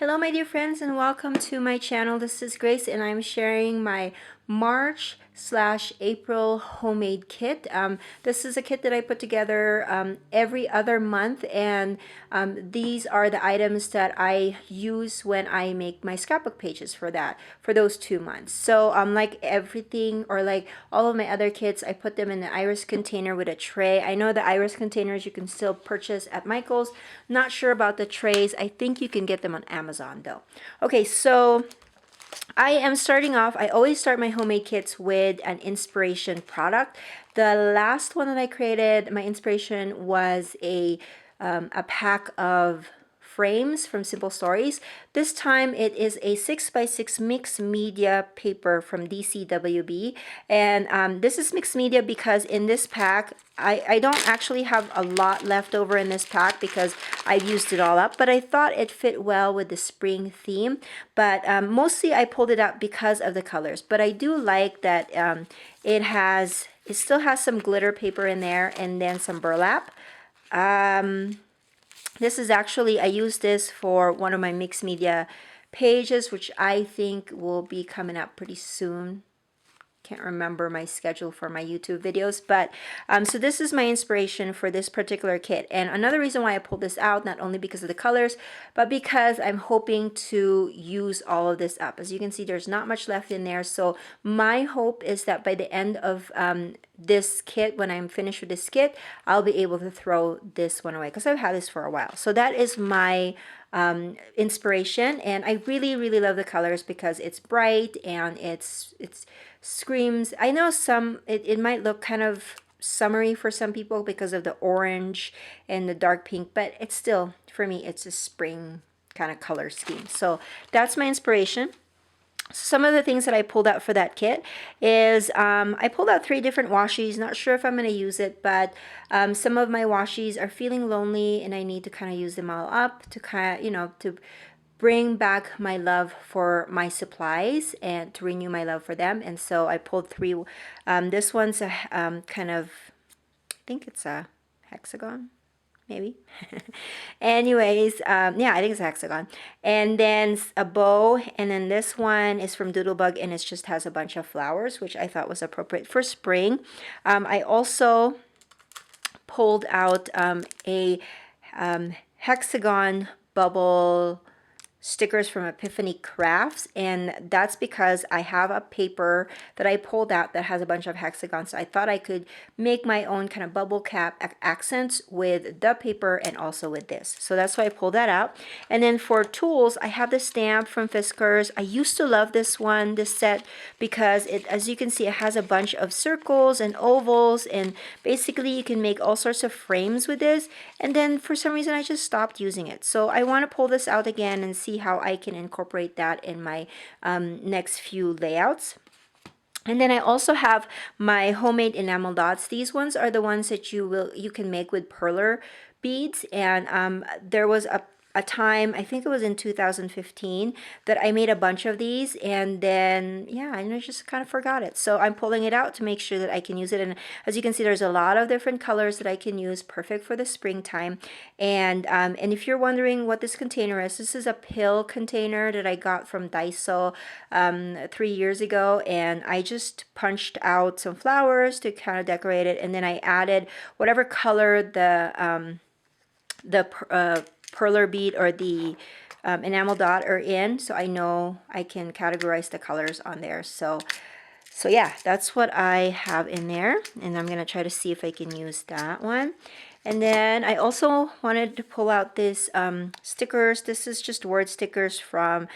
Hello my dear friends and welcome to my channel. This is Grace and I'm sharing my March/April homemade kit. This is a kit that I put together every other month, and these are the items that I use when I make my scrapbook pages for those 2 months. So like everything, or like all of my other kits, I put them in the iris container with a tray. I know the iris containers you can still purchase at Michael's. Not sure about the trays. I think you can get them on Amazon though. Okay, so I am starting off, I always start my homemade kits with an inspiration product. The last one that I created, my inspiration was a pack of frames from Simple Stories. This time it is a 6x6 mixed media paper from DCWB. And this is mixed media because in this pack, I don't actually have a lot left over in this pack because I've used it all up, but I thought it fit well with the spring theme. But mostly I pulled it out because of the colors. But I do like that it still has some glitter paper in there and then some burlap. This is actually, I used this for one of my mixed media pages, which I think will be coming up pretty soon. Can't remember my schedule for my YouTube videos, but so this is my inspiration for this particular kit. And another reason why I pulled this out, not only because of the colors, but because I'm hoping to use all of this up. As you can see, there's not much left in there. So my hope is that by the end of this kit, when I'm finished with this kit, I'll be able to throw this one away because I've had this for a while. So that is my inspiration, and I really love the colors because it's bright and it's screams. I know it might look kind of summery for some people because of the orange and the dark pink, but it's still, for me, it's a spring kind of color scheme. So that's my inspiration. Some of the things that I pulled out for that kit is I pulled out 3 different washies. Not sure if I'm going to use it, but some of my washies are feeling lonely and I need to kind of use them all up to kind of, to bring back my love for my supplies and to renew my love for them. And so I pulled 3. This one's a kind of, I think it's a hexagon. Maybe. Anyways, yeah, I think it's a hexagon. And then a bow, and then this one is from Doodlebug, and it just has a bunch of flowers, which I thought was appropriate for spring. I also pulled out a hexagon bubble stickers from Epiphany Crafts, and that's because I have a paper that I pulled out that has a bunch of hexagons, so I thought I could make my own kind of bubble cap accents with the paper and also with this. So that's why I pulled that out. And then for tools, I have the stamp from Fiskars. I used to love this set, because it, as you can see, it has a bunch of circles and ovals, and basically you can make all sorts of frames with this. And then for some reason I just stopped using it, so I want to pull this out again and see how I can incorporate that in my next few layouts. And then I also have my homemade enamel dots. These ones are the ones that you can make with perler beads, and there was a time, I think it was in 2015, that I made a bunch of these, and then yeah, I just kind of forgot it. So I'm pulling it out to make sure that I can use it. And as you can see, there's a lot of different colors that I can use, perfect for the springtime. And if you're wondering what this container is, this is a pill container that I got from Daiso 3 years ago, and I just punched out some flowers to kind of decorate it, and then I added whatever color the perler bead or the enamel dot are in, so I know I can categorize the colors on there. So yeah, that's what I have in there, and I'm gonna try to see if I can use that one. And then I also wanted to pull out this stickers. This is just word stickers from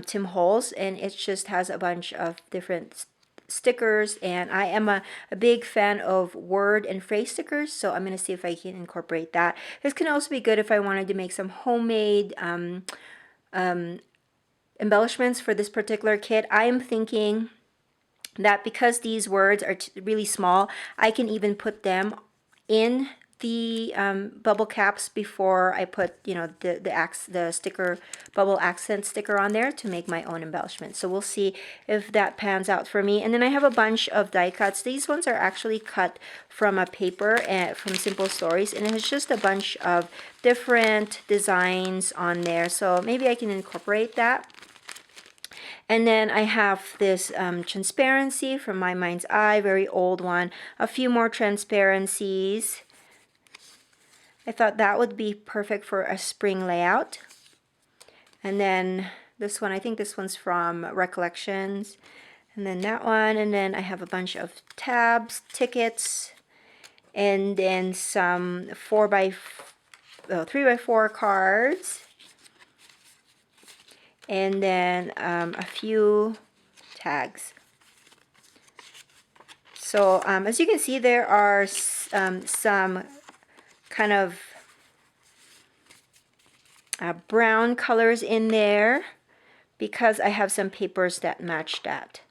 Tim Holtz, and it just has a bunch of different stickers, and I am a big fan of word and phrase stickers, so I'm going to see if I can incorporate that. This can also be good if I wanted to make some homemade embellishments for this particular kit. I am thinking that because these words are really small, I can even put them in the bubble caps before I put, you know, the sticker, bubble accent sticker on there to make my own embellishment. So we'll see if that pans out for me. And then I have a bunch of die cuts. These ones are actually cut from a paper from Simple Stories, and it's just a bunch of different designs on there. So maybe I can incorporate that. And then I have this transparency from My Mind's Eye, very old one. A few more transparencies. I thought that would be perfect for a spring layout. And then this one, I think this one's from Recollections. And then that one, and then I have a bunch of tabs, tickets, and then some 3x4 cards. And then a few tags. So as you can see, there are some kind of brown colors in there because I have some papers that match that.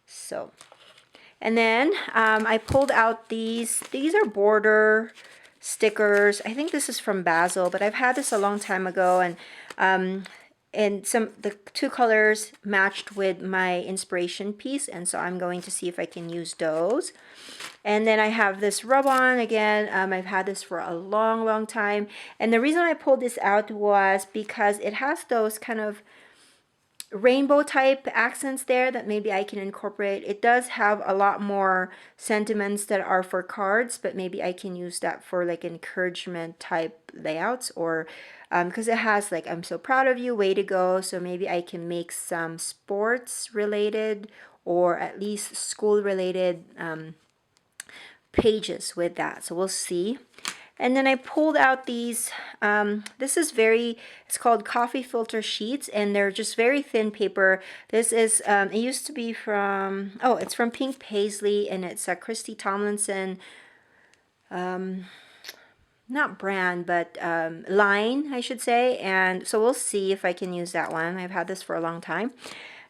So, and then I pulled out these are border stickers. I think this is from Basil, but I've had this a long time ago, and the two colors matched with my inspiration piece, and so I'm going to see if I can use those. And then I have this rub-on again. I've had this for a long time, and the reason I pulled this out was because it has those kind of rainbow type accents there that maybe I can incorporate. It does have a lot more sentiments that are for cards, but maybe I can use that for like encouragement type layouts, or because it has like I'm so proud of you, way to go. So maybe I can make some sports related or at least school related pages with that. So we'll see. And then I pulled out these, this is it's called coffee filter sheets, and they're just very thin paper. This is, it used to be from, oh, it's from Pink Paisley, and it's a Christy Tomlinson, not brand, but line, I should say. And so we'll see if I can use that one. I've had this for a long time.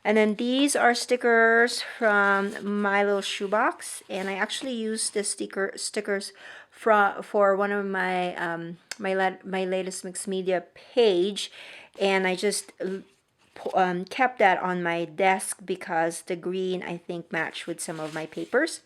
And then these are stickers from My Little Shoebox, and I actually used the stickers for one of my my latest mixed media page, and I just kept that on my desk because the green I think matched with some of my papers.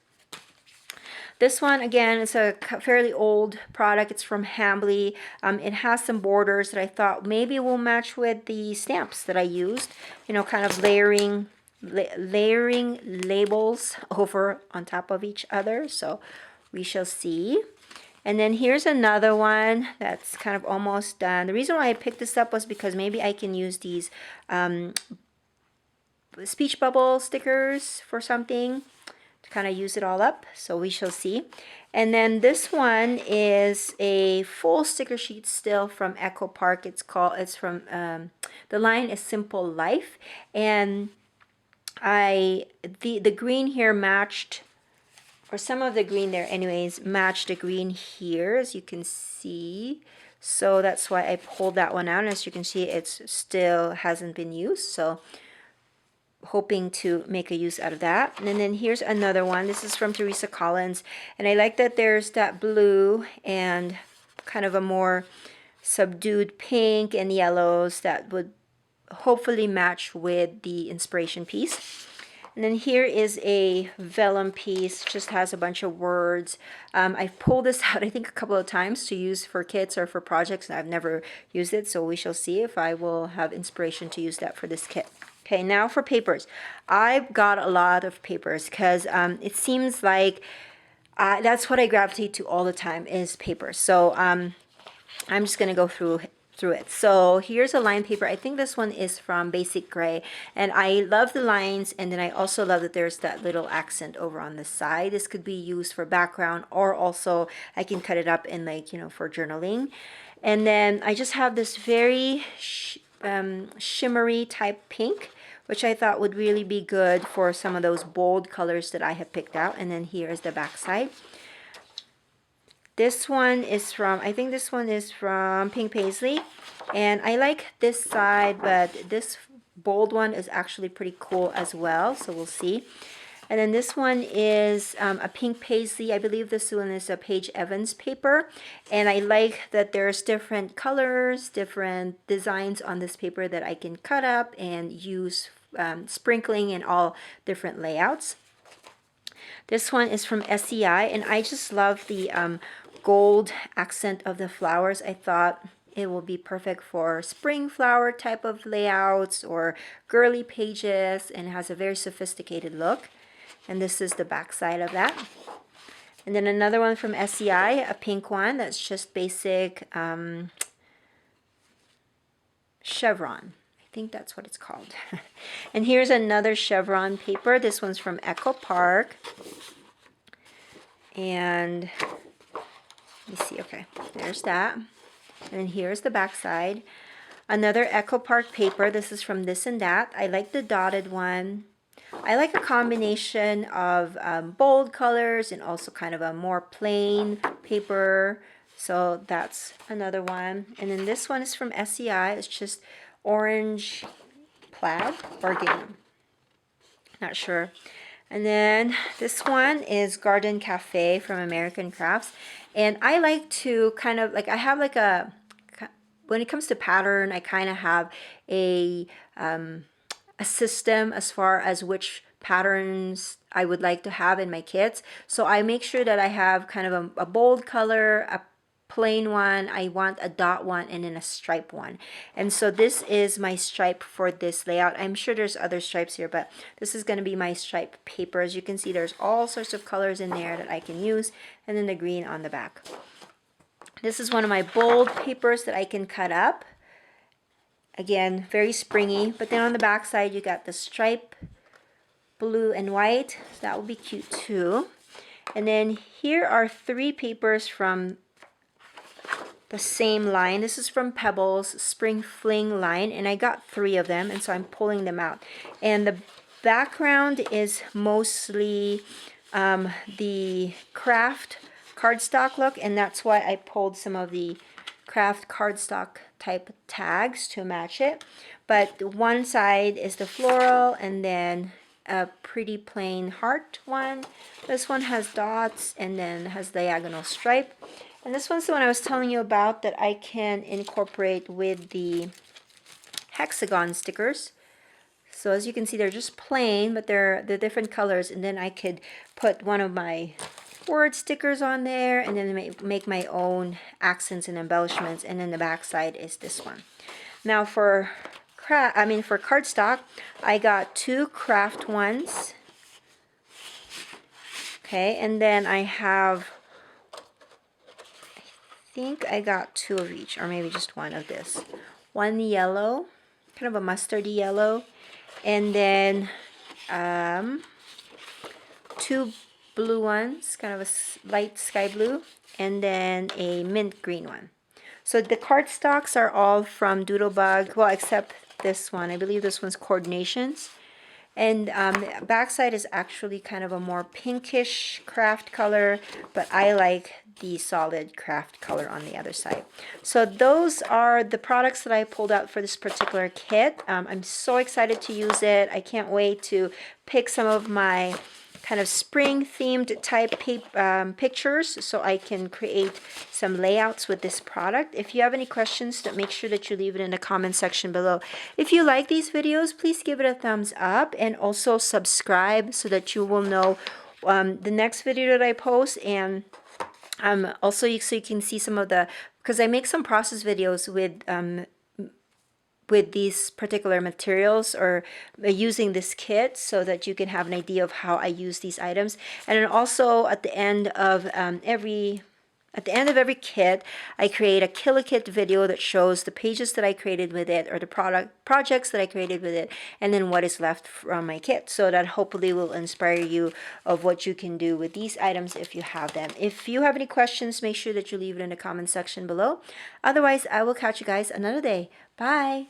This one, again, is a fairly old product. It's from Hambly. It has some borders that I thought maybe will match with the stamps that I used. You know, kind of layering labels over on top of each other. So we shall see. And then here's another one that's kind of almost done. The reason why I picked this up was because maybe I can use these speech bubble stickers for something, kind of use it all up. So we shall see. And then this one is a full sticker sheet still from Echo Park. It's from the line is Simple Life, and the green here matched, or some of the green there anyways matched the green here, as you can see. So that's why I pulled that one out, and as you can see, it's still hasn't been used, so hoping to make a use out of that. And then here's another one. This is from Teresa Collins, and I like that there's that blue and kind of a more subdued pink and yellows that would hopefully match with the inspiration piece. And then here is a vellum piece, just has a bunch of words. I've pulled this out I think a couple of times to use for kits or for projects, and I've never used it, so we shall see if I will have inspiration to use that for this kit. Okay, now for papers. I've got a lot of papers because it seems like that's what I gravitate to all the time is paper. So I'm just going to go through it. So here's a line paper. I think this one is from Basic Gray, and I love the lines, and then I also love that there's that little accent over on the side. This could be used for background, or also I can cut it up in, like, you know, for journaling. And then I just have this very shimmery type pink, which I thought would really be good for some of those bold colors that I have picked out. And then here is the back side. This one is from, I think this one is from Pink Paisley, and I like this side, but this bold one is actually pretty cool as well, so we'll see. And then this one is a pink paisley. I believe this one is a Paige Evans paper. And I like that there's different colors, different designs on this paper that I can cut up and use sprinkling in all different layouts. This one is from SEI, and I just love the gold accent of the flowers. I thought it will be perfect for spring flower type of layouts or girly pages, and has a very sophisticated look. And this is the back side of that. And then another one from SEI, a pink one that's just basic chevron. I think that's what it's called. And here's another chevron paper. This one's from Echo Park. And let me see. Okay, there's that. And then here's the back side. Another Echo Park paper. This is from This and That. I like the dotted one. I like a combination of bold colors and also kind of a more plain paper. So that's another one. And then this one is from SEI. It's just orange plaid or gingham. Not sure. And then this one is Garden Cafe from American Crafts. And I like to kind of like, I have like a, when it comes to pattern, I kind of have a system as far as which patterns I would like to have in my kits. So I make sure that I have kind of a bold color, a plain one, I want a dot one, and then a stripe one. And so this is my stripe for this layout. I'm sure there's other stripes here, but this is going to be my stripe paper. As you can see, there's all sorts of colors in there that I can use, and then the green on the back. This is one of my bold papers that I can cut up. Again, very springy, but then on the back side you got the stripe, blue and white, so that will be cute too. And then here are 3 papers from the same line. This is from Pebbles Spring Fling line, and I got 3 of them, and so I'm pulling them out. And the background is mostly the craft cardstock look, and that's why I pulled some of the craft cardstock type tags to match it. But one side is the floral, and then a pretty plain heart one. This one has dots and then has diagonal stripe. And this one's the one I was telling you about that I can incorporate with the hexagon stickers. So as you can see, they're just plain, but they're different colors. And then I could put one of my word stickers on there, and then make my own accents and embellishments. And then the back side is this one. Now for cardstock, I got 2 craft ones. Okay, and then I have, I think I got 2 of each, or maybe just one of this. One yellow, kind of a mustardy yellow, and then 2 blue ones, kind of a light sky blue, and then a mint green one. So the cardstocks are all from Doodlebug, well, except this one. I believe this one's Coordinations. And the backside is actually kind of a more pinkish craft color, but I like the solid craft color on the other side. So those are the products that I pulled out for this particular kit. I'm so excited to use it. I can't wait to pick some of my kind of spring themed type pictures so I can create some layouts with this product. If you have any questions, make sure that you leave it in the comment section below. If you like these videos, please give it a thumbs up, and also subscribe so that you will know the next video that I post. And also so you can see some of the, because I make some process videos with these particular materials, or using this kit, so that you can have an idea of how I use these items. And then also at the end of every kit, I create a kill a kit video that shows the pages that I created with it, or the projects that I created with it, and then what is left from my kit. So that hopefully will inspire you of what you can do with these items if you have them. If you have any questions, make sure that you leave it in the comment section below. Otherwise, I will catch you guys another day. Bye!